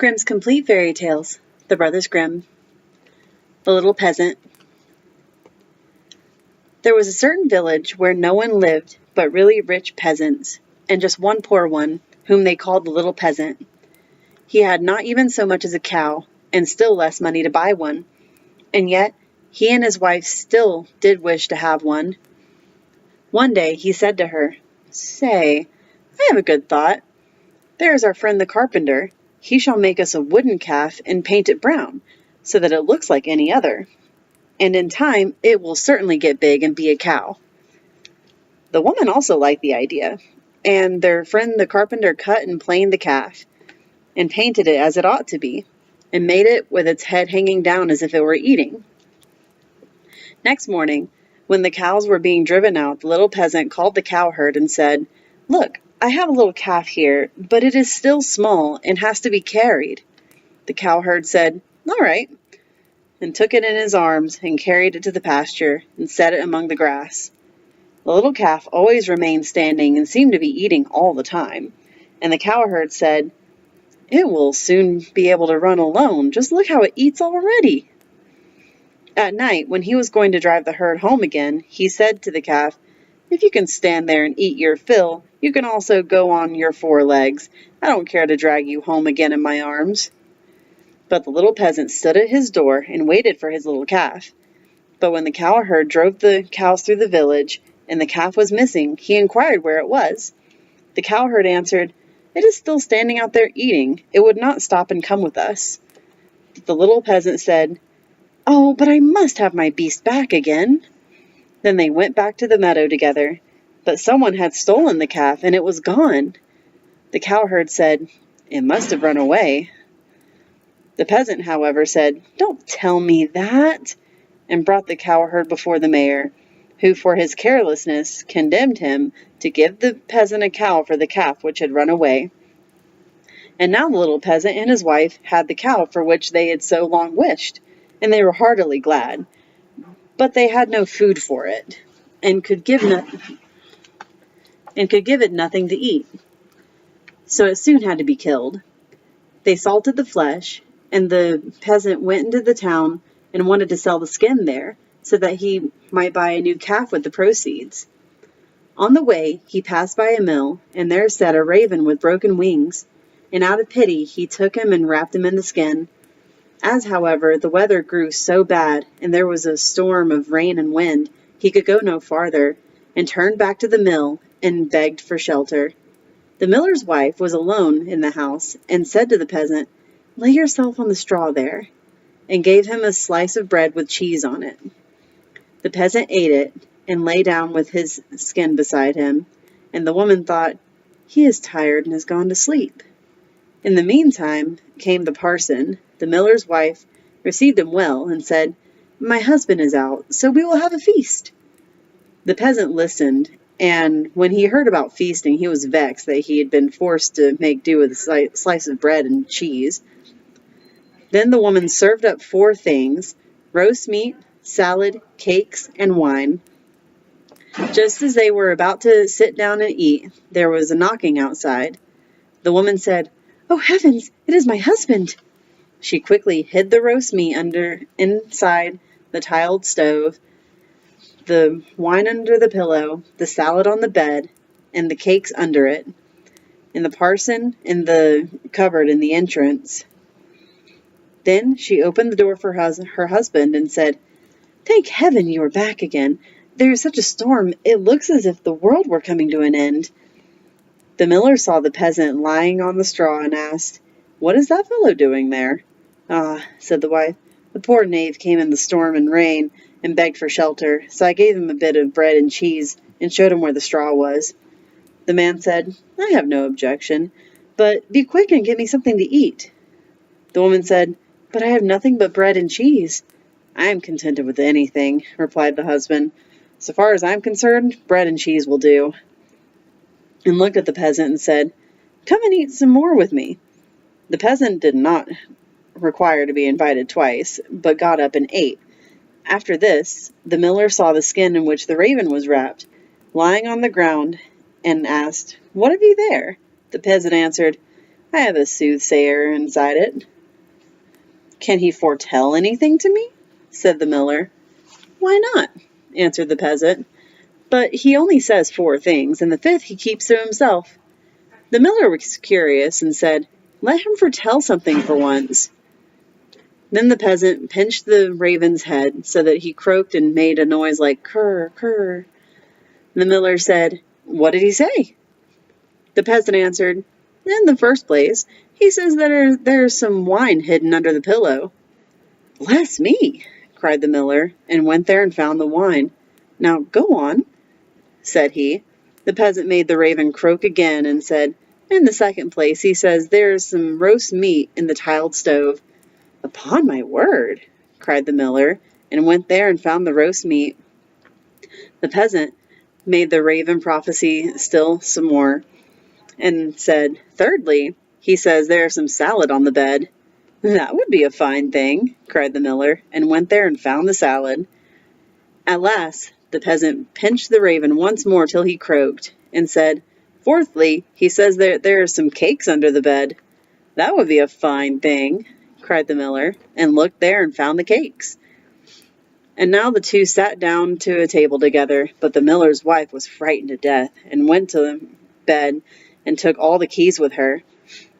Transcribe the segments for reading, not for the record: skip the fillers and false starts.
Grimm's Complete Fairy Tales, The Brothers Grimm, The Little Peasant. There was a certain village where no one lived but really rich peasants, and just one poor one, whom they called the Little Peasant. He had not even so much as a cow, and still less money to buy one, and yet he and his wife still did wish to have one. One day he said to her, "Say, I have a good thought. There is our friend the carpenter. He shall make us a wooden calf and paint it brown, so that it looks like any other. And in time it will certainly get big and be a cow." The woman also liked the idea, and their friend the carpenter cut and planed the calf, and painted it as it ought to be, and made it with its head hanging down as if it were eating. Next morning, when the cows were being driven out, the little peasant called the cowherd and said, "Look, I have a little calf here, but it is still small and has to be carried." The cowherd said, "All right," and took it in his arms and carried it to the pasture and set it among the grass. The little calf always remained standing and seemed to be eating all the time, and the cowherd said, "It will soon be able to run alone. Just look how it eats already." At night, when he was going to drive the herd home again, he said to the calf, "If you can stand there and eat your fill, you can also go on your 4 legs. I don't care to drag you home again in my arms." But the little peasant stood at his door and waited for his little calf. But when the cowherd drove the cows through the village, and the calf was missing, he inquired where it was. The cowherd answered, "It is still standing out there eating. It would not stop and come with us." The little peasant said, "Oh, but I must have my beast back again." Then they went back to the meadow together, but someone had stolen the calf, and it was gone. The cowherd said, "It must have run away." The peasant, however, said, "Don't tell me that," and brought the cowherd before the mayor, who for his carelessness condemned him to give the peasant a cow for the calf which had run away. And now the little peasant and his wife had the cow for which they had so long wished, and they were heartily glad. But they had no food for it, and could give it nothing to eat. So it soon had to be killed. They salted the flesh, and the peasant went into the town and wanted to sell the skin there, so that he might buy a new calf with the proceeds. On the way, he passed by a mill, and there sat a raven with broken wings, and out of pity he took him and wrapped him in the skin. As, however, the weather grew so bad, and there was a storm of rain and wind, he could go no farther, and turned back to the mill and begged for shelter. The miller's wife was alone in the house, and said to the peasant, "Lay yourself on the straw there," and gave him a slice of bread with cheese on it. The peasant ate it, and lay down with his skin beside him, and the woman thought, "He is tired and has gone to sleep." In the meantime came the parson. The miller's wife received him well, and said, "My husband is out, so we will have a feast." The peasant listened, and when he heard about feasting, he was vexed that he had been forced to make do with a slice of bread and cheese. Then the woman served up 4 things, roast meat, salad, cakes, and wine. Just as they were about to sit down and eat, there was a knocking outside. The woman said, "Oh heavens, it is my husband." She quickly hid the roast meat inside the tiled stove, the wine under the pillow, the salad on the bed, and the cakes under it, and the parson in the cupboard in the entrance. Then she opened the door for her husband and said, "Thank heaven you are back again. There is such a storm, it looks as if the world were coming to an end." The miller saw the peasant lying on the straw and asked, "What is that fellow doing there?" "Ah," said the wife, "the poor knave came in the storm and rain and begged for shelter, so I gave him a bit of bread and cheese and showed him where the straw was." The man said, "I have no objection, but be quick and get me something to eat." The woman said, "But I have nothing but bread and cheese." "I am contented with anything," replied the husband. "So far as I am concerned, bread and cheese will do," and looked at the peasant and said, "Come and eat some more with me." The peasant did not require to be invited twice, but got up and ate. After this, the miller saw the skin in which the raven was wrapped, lying on the ground, and asked, "What have you there?" The peasant answered, I have a soothsayer inside it. Can he foretell anything to me? Said the miller. Why not? Answered the peasant. But he only says 4 things, and the 5th he keeps to himself. The miller was curious and said, Let him foretell something for once. Then the peasant pinched the raven's head so that he croaked and made a noise like kurr, kurr. The miller said, What did he say? The peasant answered, In the first place, he says that there's some wine hidden under the pillow. Bless me, cried the miller, and went there and found the wine. Now go on, said he. The peasant made the raven croak again and said, In the second place, he says there's some roast meat in the tiled stove. Upon my word, cried the miller, and went there and found the roast meat. The peasant made the raven prophesy still some more, and said, Thirdly, he says there's some salad on the bed. That would be a fine thing, cried the miller, and went there and found the salad. At last, the peasant pinched the raven once more till he croaked, and said, Fourthly, he says there are some cakes under the bed. That would be a fine thing, cried the miller, and looked there and found the cakes. And now the two sat down to a table together, but the miller's wife was frightened to death, and went to bed and took all the keys with her.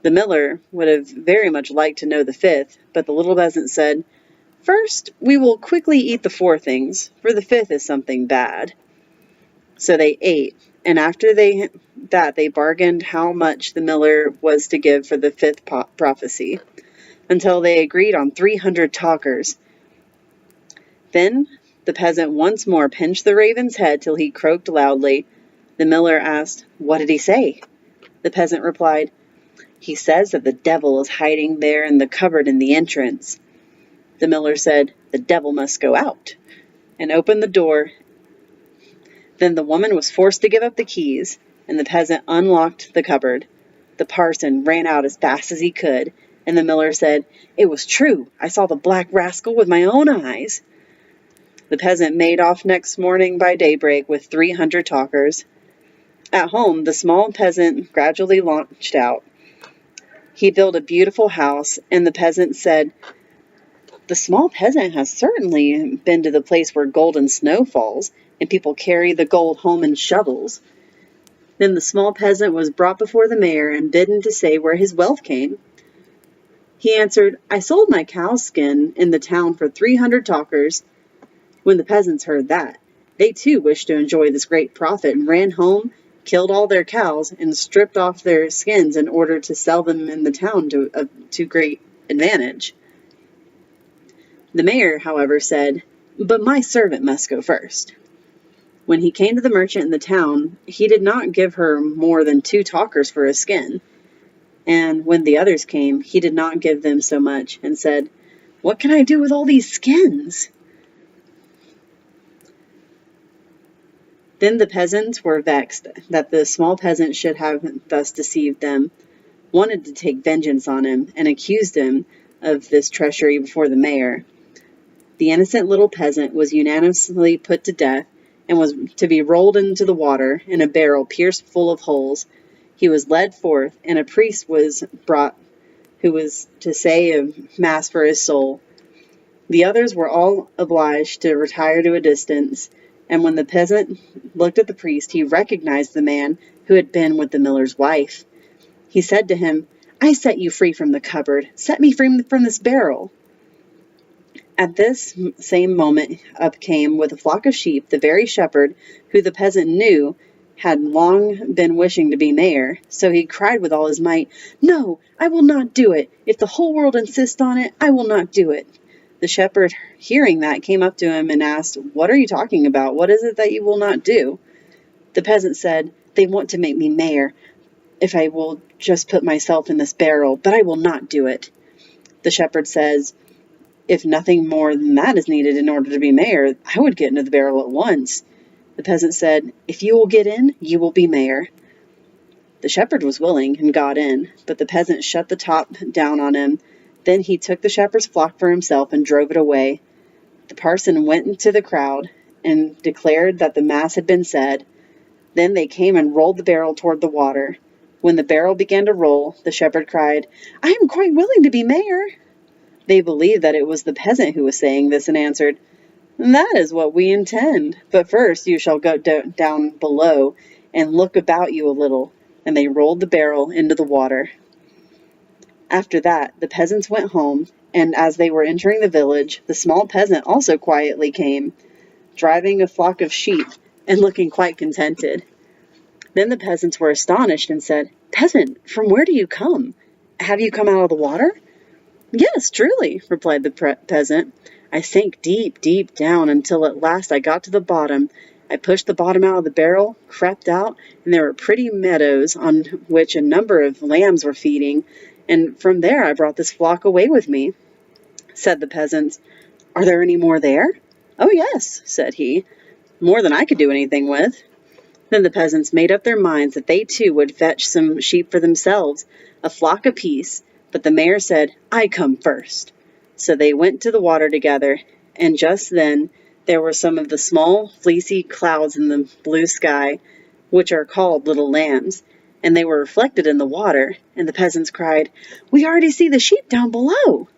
The miller would have very much liked to know the 5th, but the little peasant said, First, we will quickly eat the 4 things, for the 5th is something bad. So they ate, and after that they bargained how much the miller was to give for the 5th prophecy, until they agreed on 300 talkers. Then the peasant once more pinched the raven's head till he croaked loudly. The miller asked, What did he say? The peasant replied, He says that the devil is hiding there in the cupboard in the entrance. The miller said, The devil must go out, and opened the door. Then the woman was forced to give up the keys, and the peasant unlocked the cupboard. The parson ran out as fast as he could, and the miller said, It was true, I saw the black rascal with my own eyes. The peasant made off next morning by daybreak with 300 talkers. At home, the small peasant gradually launched out. He built a beautiful house, and the peasant said, The small peasant has certainly been to the place where golden snow falls, and people carry the gold home in shovels. Then the small peasant was brought before the mayor and bidden to say where his wealth came. He answered, I sold my cow's skin in the town for 300 talkers. When the peasants heard that, they too wished to enjoy this great profit and ran home, killed all their cows, and stripped off their skins in order to sell them in the town to great advantage. The mayor, however, said, But my servant must go first. When he came to the merchant in the town, he did not give her more than 2 talkers for a skin. And when the others came, he did not give them so much, and said, What can I do with all these skins? Then the peasants were vexed that the small peasant should have thus deceived them, wanted to take vengeance on him, and accused him of this treachery before the mayor. The innocent little peasant was unanimously put to death, and was to be rolled into the water in a barrel pierced full of holes. He was led forth, and a priest was brought who was to say a mass for his soul. The others were all obliged to retire to a distance, and when the peasant looked at the priest, he recognized the man who had been with the miller's wife. He said to him, I set you free from the cupboard. Set me free from this barrel. At this same moment up came with a flock of sheep the very shepherd who the peasant knew had long been wishing to be mayor. So he cried with all his might, No, I will not do it. If the whole world insists on it, I will not do it. The shepherd, hearing that, came up to him and asked, What are you talking about? What is it that you will not do? The peasant said, They want to make me mayor, if I will just put myself in this barrel, but I will not do it. The shepherd says, If nothing more than that is needed in order to be mayor, I would get into the barrel at once. The peasant said, If you will get in, you will be mayor. The shepherd was willing and got in, but the peasant shut the top down on him. Then he took the shepherd's flock for himself and drove it away. The parson went into the crowd and declared that the mass had been said. Then they came and rolled the barrel toward the water. When the barrel began to roll, the shepherd cried, "I am quite willing to be mayor." They believed that it was the peasant who was saying this, and answered, "That is what we intend. But first you shall go down below and look about you a little." And they rolled the barrel into the water. After that, the peasants went home, and as they were entering the village, the small peasant also quietly came, driving a flock of sheep and looking quite contented. Then the peasants were astonished and said, "Peasant, from where do you come? Have you come out of the water?" "Yes, truly," replied the peasant. "I sank deep, deep down until at last I got to the bottom. I pushed the bottom out of the barrel, crept out, and there were pretty meadows on which a number of lambs were feeding, and from there I brought this flock away with me." Said the peasants, "Are there any more there?" "Oh, yes," said he, "more than I could do anything with." Then the peasants made up their minds that they too would fetch some sheep for themselves, a flock apiece, but the mayor said, "I come first." So they went to the water together, and just then there were some of the small fleecy clouds in the blue sky, which are called little lambs, and they were reflected in the water, and the peasants cried, "We already see the sheep down below."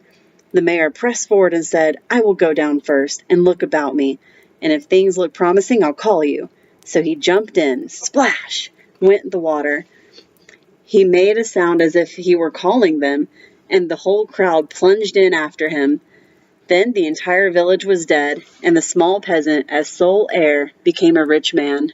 The mayor pressed forward and said, "I will go down first and look about me, and if things look promising, I'll call you." So he jumped in, splash, went the water. He made a sound as if he were calling them, and the whole crowd plunged in after him. Then the entire village was dead, and the small peasant, as sole heir, became a rich man.